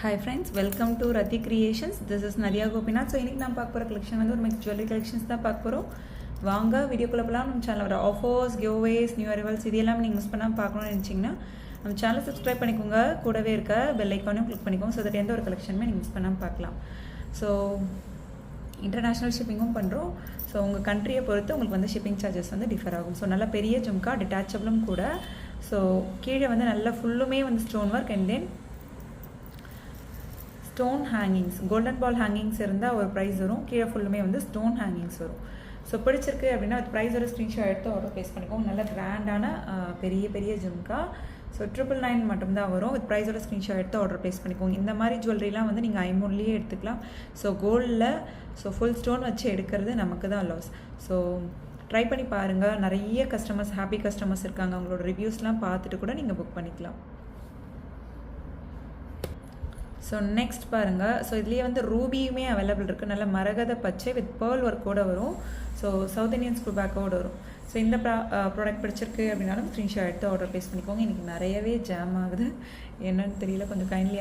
Hi friends, welcome to Rathi Creations. This is Nadia Gopinath. So இன்னைக்கு நான் பார்க்க போற collection வந்து ஒரு mix jewelry collections தான் பார்க்க போறோம். வாங்க வீடியோக்குள்ள போலாம். நம்ம சேனலோட ஆஃபர்ஸ், giveaways, new arrivals இதெல்லாம் நீங்க மிஸ் பண்ணாம பார்க்கணும்னு நினைச்சீங்கன்னா நம்ம சேனலை சப்ஸ்கிரைப் பண்ணிக்கோங்க. கூடவே இருக்க பெல் ஐகானையும் கிளிக் பண்ணிக்கோங்க. so that எந்த ஒரு கலெக்ஷனுமே நீங்க மிஸ் பண்ணாம பார்க்கலாம். So இன்டர்நேஷனல் ஷிப்பிங்கும் பண்ணுறோம். ஸோ உங்கள் கண்ட்ரியை பொறுத்து உங்களுக்கு வந்து ஷிப்பிங் சார்ஜஸ் வந்து டிஃபர் ஆகும். ஸோ நல்ல பெரிய ஜும்கா டிட்டாச்சபிளும் கூட. ஸோ கீழே வந்து நல்லா ஃபுல்லுமே வந்து stone work and then stone hangings, golden ball hangings இருந்தால் ஒரு ப்ரைஸ் வரும். கீழே ஃபுல்லுமே வந்து ஸ்டோன் ஹேங்கிங்ஸ் வரும். ஸோ பிடிச்சிருக்கு அப்படின்னா அது ப்ரைஸோட ஸ்க்ரீன்ஷாட் எடுத்து ஆர்டர் ப்ளேஸ் பண்ணிக்கோங்க. நல்ல கிராண்டான பெரிய பெரிய ஜும்கா. ஸோ 999 மட்டும்தான் வரும். வித் ப்ரைஸோட ஸ்க்ரீன்ஷாட் எடுத்து ஆர்டர் ப்ளேஸ் பண்ணிக்கோங்க. இந்த மாதிரி ஜுவல்லரிலாம் வந்து நீங்கள் ஐமோன்லேயே எடுத்துக்கலாம். ஸோ கோல்டில் ஃபுல் ஸ்டோன் வச்சு எடுக்கிறது நமக்கு தான் லாஸ். ஸோ ட்ரை பண்ணி பாருங்கள். நிறைய கஸ்டமர்ஸ், ஹாப்பி கஸ்டமர்ஸ் இருக்காங்க. அவங்களோட ரிவ்யூஸ்லாம் பார்த்துட்டு கூட நீங்கள் புக் பண்ணிக்கலாம். ஸோ நெக்ஸ்ட் பாருங்கள். ஸோ இதுலேயே வந்து ரூபியுமே அவைலபிள் இருக்குது. நல்ல மரகத பச்சை வித் பேர்ல் ஒர்க்கோடு வரும். ஸோ சவுத் இந்தியன் ஸ்க்ரூ பேக்கோடு வரும். ஸோ இந்த ப்ராடக்ட் பிடிச்சிருக்கு அப்படின்னாலும் ஸ்க்ரீன்ஷாட் எடுத்து ஆர்டர் ப்ளேஸ் பண்ணிக்கோங்க. இன்றைக்கி நிறையவே ஜாம் ஆகுது, என்னன்னு தெரியல. கொஞ்சம் கைண்ட்லி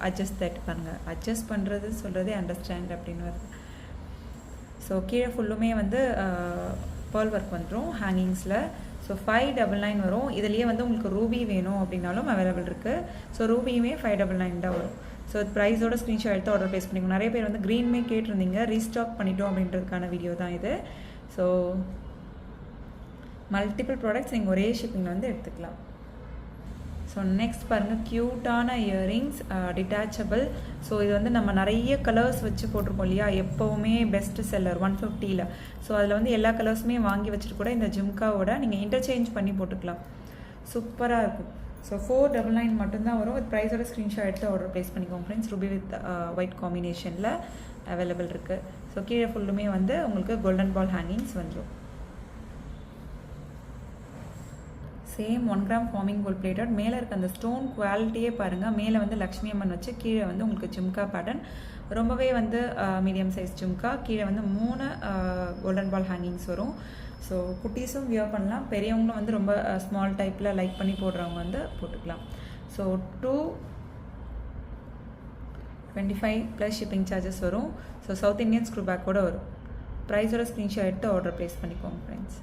அட்ஜஸ்ட் தட் பாருங்கள். அட்ஜஸ்ட் பண்ணுறது சொல்கிறதே அண்டர்ஸ்டாண்ட் அப்படின்னு வருது. ஸோ கீழே ஃபுல்லுமே வந்து பேர்ல் ஒர்க் வந்துடும் ஹேங்கிங்ஸில். ஸோ 599 வரும். இதுலேயே வந்து உங்களுக்கு ரூபி வேணும் அப்படின்னாலும் அவைலபிள் இருக்குது. ஸோ ரூபியுமே 599 தான் வரும். ஸோ ப்ரைஸோட ஸ்க்ரீன்ஷாட் எடுத்து ஆர்டர் ப்ளேஸ் பண்ணிக்கோங்க. நிறைய பேர் வந்து க்ரீன்மே கேட்டிருந்தீங்க, ரீஸ்டாக் பண்ணிட்டோம் அப்படின்றதுக்கான வீடியோ தான் இது. ஸோ மல்டிபிள் ப்ராடக்ட்ஸ் நீங்கள் ஒரே ஷிப்பிங்கில் வந்து எடுத்துக்கலாம். ஸோ நெக்ஸ்ட் பாருங்கள், க்யூட்டான இயரிங்ஸ் டிட்டாச்சபிள். ஸோ இது வந்து நம்ம நிறைய கலர்ஸ் வச்சு போட்டிருக்கோம் இல்லையா, எப்போவுமே பெஸ்ட் செல்லர் 150ல். ஸோ அதில் வந்து எல்லா கலர்ஸுமே வாங்கி வச்சுட்டு கூட இந்த ஜும்காவோட நீங்கள் இன்டர்சேஞ்ச் பண்ணி போட்டுக்கலாம். சூப்பராக இருக்கும். ஸோ 499 மட்டும்தான் வரும். வித் ப்ரைஸோட ஸ்க்ரீன்ஷாட் எடுத்து ஆர்டர் ப்ளேஸ் பண்ணிக்கோங்க ஃப்ரெண்ட்ஸ். ரூபி வித் ஒயிட் காம்பினேஷனில் அவைலபிள் இருக்குது. ஸோ கீழே ஃபுல்லுமே வந்து உங்களுக்கு கோல்டன் பால் ஹேங்கிங்ஸ் வந்துடும். Same 1 gram forming gold plated. மேலே இருக்க அந்த ஸ்டோன் குவாலிட்டியே பாருங்கள். மேலே வந்து லக்ஷ்மி அம்மன் வச்சு, கீழே வந்து உங்களுக்கு ஜும்கா பேட்டர்ன். ரொம்பவே வந்து மீடியம் சைஸ் ஜும்கா. கீழே வந்து 3 கோல்டன் பால் ஹேங்கிங்ஸ் வரும். ஸோ குட்டீஸும் வியர் பண்ணலாம், பெரியவங்களும் வந்து ரொம்ப ஸ்மால் டைப்பில் லைக் பண்ணி போடுறவங்க வந்து போட்டுக்கலாம். ஸோ 225 ப்ளஸ் ஷிப்பிங் சார்ஜஸ் வரும். ஸோ சவுத் இந்தியன் ஸ்க்ரூ பேக்கோடு வரும். ப்ரைஸோட ஸ்க்ரீன்ஷாட் எடுத்து ஆர்டர் ப்ளேஸ் பண்ணிக்கோங்க friends.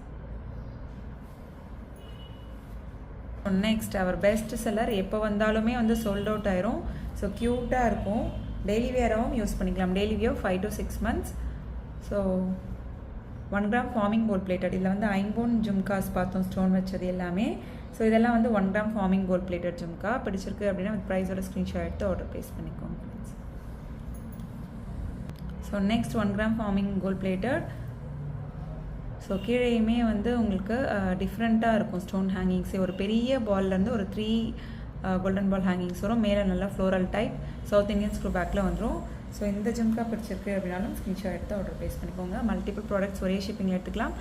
Next our best seller, எப்போ வந்தாலுமே வந்து சோல்ட் அவுட் ஆயிரும். ஸோ க்யூட்டாக இருக்கும். டெய்லி வியராகவும் யூஸ் பண்ணிக்கலாம். Daily wear 5 to 6 months. So 1 gram forming gold plated. இதில் வந்து ஐம்போன் ஜும்காஸ் பார்த்தோம், ஸ்டோன் வச்சது எல்லாமே. ஸோ இதெல்லாம் வந்து 1 gram forming gold plated jhumka. பிடிச்சிருக்கு அப்படின்னா வித் ப்ரைஸோட ஸ்க்ரீன்ஷாட் எடுத்து ஆர்டர் ப்ளேஸ் பண்ணிக்கோங்க friends. So next 1 gram forming gold plated. So கீழேயுமே வந்து உங்களுக்கு டிஃப்ரெண்ட்டாக இருக்கும் ஸ்டோன் ஹேங்கிங்ஸே. ஒரு பெரிய பால்லேருந்து ஒரு 3 கோல்டன் பால் ஹேங்கிங்ஸ் வரும். மேலே நல்லா floral type south Indian screw பேக்கில் வந்துடும். ஸோ இந்த ஜும்கா பிடிச்சிருக்கு அப்படின்னாலும் ஸ்க்ரீன்ஷாட் எடுத்து ஆர்டர் ப்ளேஸ் பண்ணிக்கோங்க. மல்டிபிள் ப்ராடக்ட்ஸ் ஒரே ஷிப்பிங்கில் எடுத்துக்கலாம்.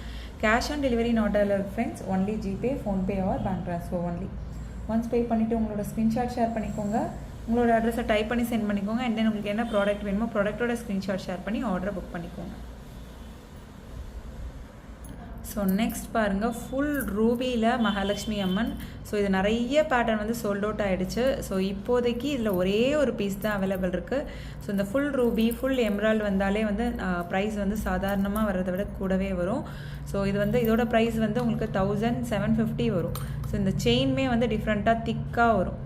Cash on delivery not allowed friends. Only GPay, PhonePe R bank transfer only. Once pay பண்ணிவிட்டு உங்களோட ஸ்க்ரீன்ஷாட் ஷேர் பண்ணிக்கோங்க. உங்களோட அட்ரஸை டைப் பண்ணி சென்ட் பண்ணிக்கோங்க. அண்ட் தென் உங்களுக்கு என்ன ப்ராடக்ட் வேணுமோ ப்ராடக்ட்டோட ஸ்க்ரீன்ஷாட் ஷேர் பண்ணி ஆர்டரை புக் பண்ணிக்கோங்க. ஸோ நெக்ஸ்ட் பாருங்கள், ஃபுல் ரூபியில் மகாலட்சுமி அம்மன். ஸோ இது நிறைய பேட்டர்ன் வந்து சோல்ட் அவுட் ஆகிடுச்சு. ஸோ இப்போதைக்கு இதில் ஒரே ஒரு பீஸ் தான் அவைலபிள் இருக்குது. ஸோ இந்த ஃபுல் ரூபி, ஃபுல் எம்ரால்டு வந்தாலே வந்து ப்ரைஸ் வந்து சாதாரணமாக வர்றதை விட கூடவே வரும். ஸோ இது வந்து இதோட ப்ரைஸ் வந்து உங்களுக்கு 1750 வரும். ஸோ இந்த செயின்மே வந்து டிஃப்ரெண்ட்டாக திக்காக வரும்.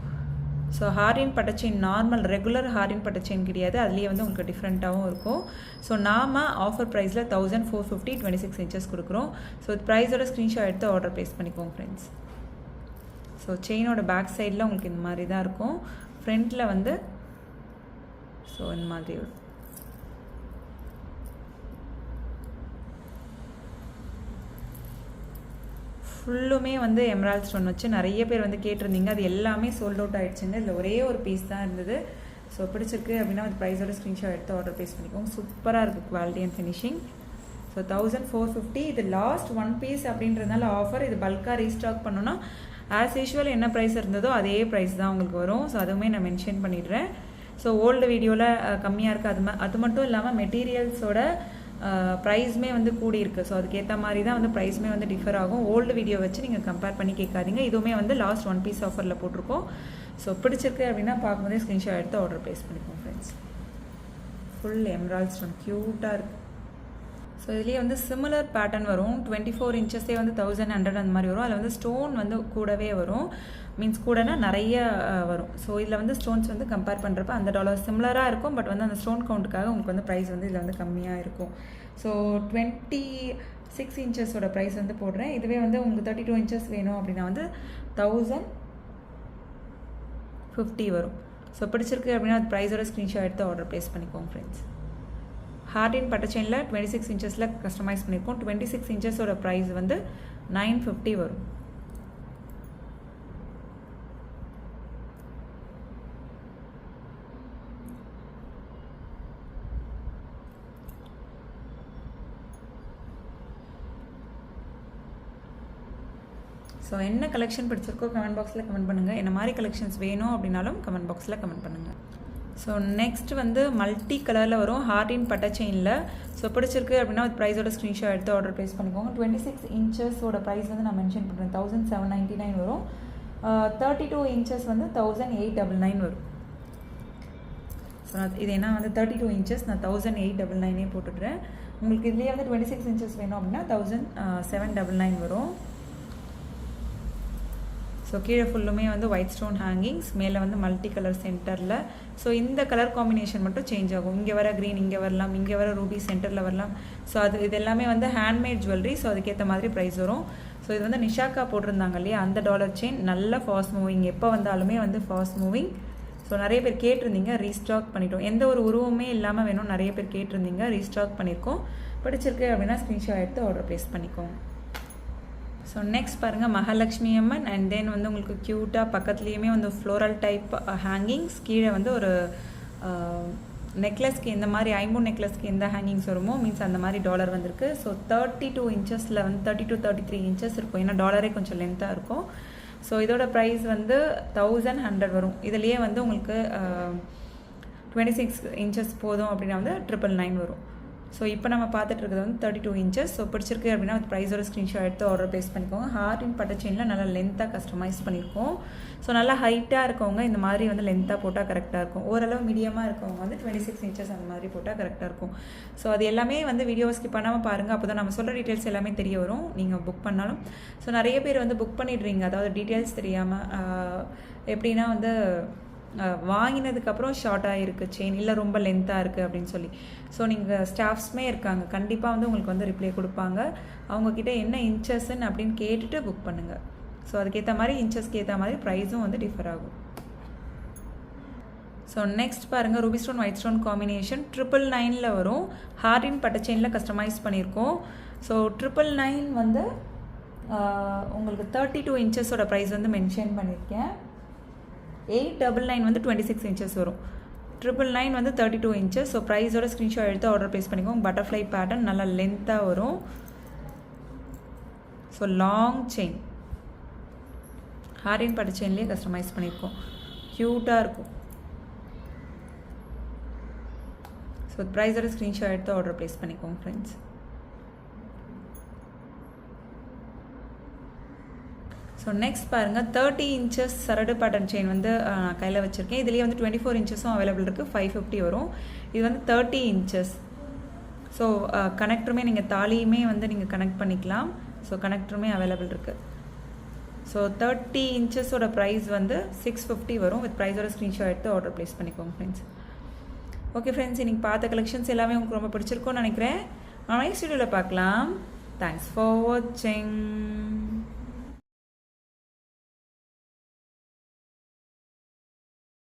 ஸோ ஹாரின் பட்ட செயின், நார்மல் ரெகுலர் ஹாரின் பட்ட செயின் கிடையாது, அதுலேயே வந்து உங்களுக்கு டிஃப்ரெண்ட்டாகவும் இருக்கும். ஸோ நாம் ஆஃபர் ப்ரைஸில் 1450 26 inches கொடுக்குறோம். ஸோ ப்ரைஸோட ஸ்க்ரீன்ஷாட் எடுத்து ஆர்டர் ப்ளேஸ் பண்ணிக்கோங்க ஃப்ரெண்ட்ஸ். ஸோ செயினோட பேக் சைடில் உங்களுக்கு இந்த மாதிரி தான் இருக்கும். ஃப்ரண்ட்டில் வந்து ஸோ இந்த மாதிரி வரும். ஃபுல்லுமே வந்து எமரால்ட் ஸ்டோன் வச்சு நிறைய பேர் வந்து கேட்டிருந்தீங்க. அது எல்லாமே சோல்ட் அவுட் ஆகிடுச்சுங்க. இதில் ஒரே ஒரு பீஸ் தான் இருந்தது. ஸோ பிடிச்சிருக்கு அப்படின்னா அது ப்ரைஸோட ஸ்க்ரீன்ஷாட் எடுத்து ஆர்டர் ப்ளேஸ் பண்ணிக்கோங்க. சூப்பராக இருக்குது குவாலிட்டி அண்ட் ஃபினிஷிங். ஸோ 1450. இது லாஸ்ட் 1 பீஸ் அப்படின்றதுனால ஆஃபர். இது பல்காக ரீஸ்டாக் பண்ணோன்னா ஆஸ் யூஷுவல் என்ன ப்ரைஸ் இருந்ததோ அதே ப்ரைஸ் தான் உங்களுக்கு வரும். ஸோ அதுவுமே நான் மென்ஷன் பண்ணிடுறேன். ஸோ ஓல்டு வீடியோவில் கம்மியாக இருக்குது. அது மட்டும் இல்லாமல் மெட்டீரியல்ஸோட ப்ரைஸுமே வந்து கூடி இருக்குது. ஸோ அதுக்கேற்ற மாதிரி தான் வந்து ப்ரைஸுமே வந்து டிஃபர் ஆகும். ஓல்டு வீடியோ வச்சு நீங்கள் கம்பேர் பண்ணி கேட்காதீங்க. இதுவுமே வந்து லாஸ்ட் 1 பீஸ் ஆஃபரில் போட்டிருக்கோம். ஸோ பிடிச்சிருக்கு அப்படின்னா பார்க்கும்போதே ஸ்க்ரீன்ஷாட் எடுத்து ஆர்டர் ப்ளேஸ் பண்ணிக்கோங்க ஃப்ரெண்ட்ஸ். ஃபுல் எம்ராய்ட் ஸ்டோன் க்யூட்டாக இருக்குது. ஸோ இதுலேயே வந்து சிமிலர் பேட்டர்ன் வரும். 24 இன்ச்சஸே வந்து 1100 அந்த மாதிரி வரும். அதில் வந்து ஸ்டோன் வந்து கூடவே வரும். மீன்ஸ் கூடனா நிறைய வரும். ஸோ இதில் வந்து ஸ்டோன்ஸ் வந்து கம்பேர் பண்ணுறப்ப அந்த டாலர் சிமிலராக இருக்கும். பட் வந்து அந்த ஸ்டோன் கவுண்ட்டுக்காக உங்களுக்கு வந்து ப்ரைஸ் வந்து இதில் வந்து கம்மியாக இருக்கும். ஸோ 26 இன்ச்சஸோட ப்ரைஸ் வந்து போடுறேன். இதுவே வந்து உங்களுக்கு 32 இன்ச்சஸ் வேணும் அப்படின்னா வந்து 1050 வரும். ஸோ பிடிச்சிருக்கு அப்படின்னா அது ப்ரைஸோட ஸ்க்ரீன்ஷாட் எடுத்து ஆர்டர் ப்ளேஸ் பண்ணிக்கோங்க ஃப்ரெண்ட்ஸ். ஹார்டின் பட்டை செயினில் 26 இன்ச்சஸில் கஸ்டமைஸ் பண்ணியிருக்கோம். 26 இன்ச்சஸோட ப்ரைஸ் வந்து 950 வரும். ஸோ என்ன கலெக்ஷன் பிடிச்சிருக்கோ கமெண்ட் பாக்ஸில் கமெண்ட் பண்ணுங்கள். என்ன மாதிரி கலெக்ஷன்ஸ் வேணும் அப்படின்னாலும் கமெண்ட் பாக்ஸில் கமெண்ட் பண்ணுங்கள். ஸோ நெக்ஸ்ட் வந்து மல்டி கலரில் வரும் ஹார்டின் பட்டை செயினில். ஸோ பிடிச்சிருக்கு அப்படின்னா அது ப்ரைஸோட ஸ்க்ரீன்ஷாட் எடுத்து ஆர்டர் ப்ளேஸ் பண்ணிக்கோங்க. 26 இன்ச்சஸோட ப்ரைஸ் வந்து நான் மென்ஷன் பண்ணுறேன். 1799 வரும். 32 இன்ச்சஸ் வந்து 1899 வரும். ஸோ இது என்ன வந்து 32 இன்ச்சஸ் நான் 1899 போட்டுடுறேன். உங்களுக்கு இதுலேயே வந்து 26 இன்ச்சஸ் வேணும் அப்படின்னா 1799 வரும். ஸோ கீழே ஃபுல்லுமே வந்து ஒயிட் ஸ்டோன் ஹேங்கிங்ஸ், மேலே வந்து மல்டி கலர் சென்டரில். ஸோ இந்த கலர் காம்பினேஷன் மட்டும் சேஞ்ச் ஆகும். இங்கே வர க்ரீன் இங்கே வரலாம், இங்கே வர ரூபி சென்டரில் வரலாம். ஸோ இது எல்லாமே வந்து ஹேண்ட்மேட் ஜுவல்லரி. ஸோ அதுக்கேற்ற மாதிரி ப்ரைஸ் வரும். ஸோ இது வந்து நிஷாக்கா போட்டிருந்தாங்க இல்லையா, அந்த டாலர் செயின் நல்ல ஃபாஸ்ட் மூவிங், எப்போ வந்தாலுமே வந்து ஃபாஸ்ட் மூவிங். ஸோ நிறைய பேர் கேட்டிருந்தீங்க, ரீஸ்டாக் பண்ணிட்டோம். எந்த ஒரு உருவமே இல்லாமல் வேணும் நிறைய பேர் கேட்டிருந்தீங்க, ரீஸ்டாக் பண்ணியிருக்கோம். பிடிச்சிருக்கு அப்படின்னா ஸ்க்ரீன்ஷாட் எடுத்து ஆர்டர் ப்ளேஸ் பண்ணிக்கோங்க. ஸோ நெக்ஸ்ட் பாருங்கள் மகாலட்சுமி அம்மன். அண்ட் தென் வந்து உங்களுக்கு க்யூட்டாக பக்கத்துலேயுமே வந்து ஃப்ளோரல் டைப் ஹேங்கிங்ஸ், கீழே வந்து ஒரு நெக்லஸ்க்கு இந்த மாதிரி ஐம்பூன் நெக்லஸ்க்கு எந்த ஹேங்கிங்ஸ் வருமோ மீன்ஸ் அந்த மாதிரி டாலர் வந்திருக்கு. ஸோ 32 இன்ச்சஸில் வந்து 32-33 இன்ச்சஸ் இருக்கும். ஏன்னா டாலரே கொஞ்சம் லென்த்தாக இருக்கும். ஸோ இதோட ப்ரைஸ் வந்து 1100 வரும். இதுலேயே வந்து உங்களுக்கு 26 இன்ச்சஸ் போதும் அப்படின்னா வந்து 999 வரும். ஸோ இப்போ நம்ம பார்த்துட்டு இருக்கிறது வந்து 32 இன்ச்சஸ். ஸோ பிடிச்சிருக்கு அப்படின்னா அது ப்ரைஸோட ஸ்க்ரீன்ஷாட் எடுத்து ஆர்டர் ப்ளேஸ் பண்ணிக்கோங்க. ஹார்டின் பட்டை செயினில் நல்லா லென்த்தாக கஸ்டமைஸ் பண்ணியிருக்கோம். ஸோ நல்லா ஹைட்டாக இருக்கவங்க இந்த மாதிரி வந்து லென்த்தாக போட்டால் கரெக்டாக இருக்கும். ஓரளவு மீடியமாக இருக்கவங்க வந்து 26 இன்ச்சஸ் அந்த மாதிரி போட்டால் கரெக்டாக இருக்கும். ஸோ அது எல்லாமே வந்து வீடியோ ஸ்கிப் பண்ணாமல் பாருங்கள். அப்போ தான் நம்ம சொல்கிற டீட்டெயில்ஸ் எல்லாமே தெரிய வரும் நீங்கள் புக் பண்ணாலும். ஸோ நிறைய பேர் வந்து புக் பண்ணிடுறீங்க, அதாவது டீட்டெயில்ஸ் தெரியாமல். எப்படின்னா வந்து வாங்கினதுக்கப்புறம் ஷார்ட்டாக இருக்குது செயின், இல்லை ரொம்ப லென்த்தாக இருக்குது அப்படின்னு சொல்லி. ஸோ நீங்கள் ஸ்டாஃப்ஸ்மே இருக்காங்க, கண்டிப்பாக வந்து உங்களுக்கு வந்து ரிப்ளை கொடுப்பாங்க. அவங்கக்கிட்ட என்ன இன்ச்சஸ்ன்னு அப்படின்னு கேட்டுட்டு புக் பண்ணுங்கள். ஸோ அதுக்கேற்ற மாதிரி இன்ச்சஸ்க்கு ஏற்ற மாதிரி ப்ரைஸும் வந்து டிஃபர் ஆகும். ஸோ நெக்ஸ்ட் பாருங்கள் Ruby stone white stone combination 999 வரும். ஹார்டின் பட்டை செயினில் கஸ்டமைஸ் பண்ணியிருக்கோம். ஸோ 999 வந்து உங்களுக்கு 32 இன்ச்சஸோட ப்ரைஸ் வந்து மென்ஷன் பண்ணியிருக்கேன். 899 வந்து 26 இன்ச்சஸ் வரும். 999 வந்து 32 இன்ச்சஸ். ஸோ ப்ரைஸோட ஸ்க்ரீன்ஷாட் எடுத்து ஆர்டர் ப்ளேஸ் பண்ணிக்கோங்க. பட்டர்ஃப்ளை பேட்டர்ன் நல்லா லென்த்தாக வரும். ஸோ லாங் செயின் ஹார்டின் பட்டை செயின்லேயே கஸ்டமைஸ் பண்ணியிருக்கோம். க்யூட்டாக இருக்கும். ஸோ ப்ரைஸோட ஸ்க்ரீன்ஷாட் எடுத்து ஆர்டர் ப்ளேஸ் பண்ணிக்கோங்க ஃப்ரெண்ட்ஸ். ஸோ நெக்ஸ்ட் பாருங்கள் 30 இன்ச்சஸ் சரடு பேட்டர்ன் செயின் வந்து நான் கையில் வச்சுருக்கேன். இதுலேயே வந்து 24 இன்ச்சஸும் அவைலபிள் இருக்குது. 550 வரும். இது வந்து 30 இன்ச்சஸ். ஸோ கனெக்டருமே நீங்கள் தாலியுமே வந்து நீங்கள் கனெக்ட் பண்ணிக்கலாம். ஸோ கனெக்டருமே அவைலபிள் இருக்குது. ஸோ 30 இன்ச்சஸோட ப்ரைஸ் வந்து 650 வரும். வித் ப்ரைஸோட ஸ்க்ரீன்ஷாட் எடுத்து ஆர்டர் ப்ளேஸ் பண்ணிக்கோங்க ஃப்ரெண்ட்ஸ். ஓகே ஃப்ரெண்ட்ஸ், இன்றைக்கி பார்த்த கலெக்ஷன்ஸ் எல்லாமே உங்களுக்கு ரொம்ப பிடிச்சிருக்கும்னு நினைக்கிறேன். நெக்ஸ்ட் வீடியோவில் பார்க்கலாம். தேங்க்ஸ் ஃபார் வாட்சிங்.